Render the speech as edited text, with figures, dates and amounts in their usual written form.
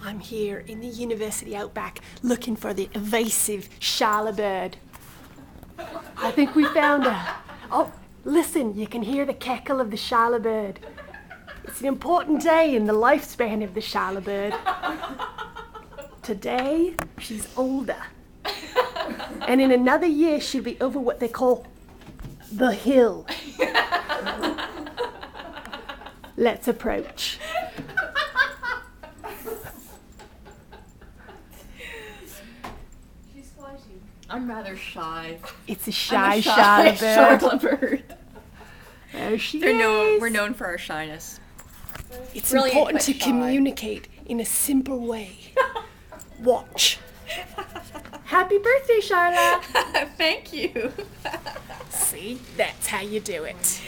I'm here in the university outback looking for the evasive Sharla Bird. I think we found her. Oh, listen, you can hear the cackle of the Sharla Bird. It's an important day in the lifespan of the Sharla Bird. Today, she's older. And in another year, she'll be over what they call the hill. Let's approach. She's flashy. I'm rather shy. It's a shy Sharla Sharla Bird. Bird. There she is. We're known for our shyness. It's Brilliant, important but to shy. communicate in a simple way. Watch. Happy birthday, Sharla. Thank you. See, that's how you do it.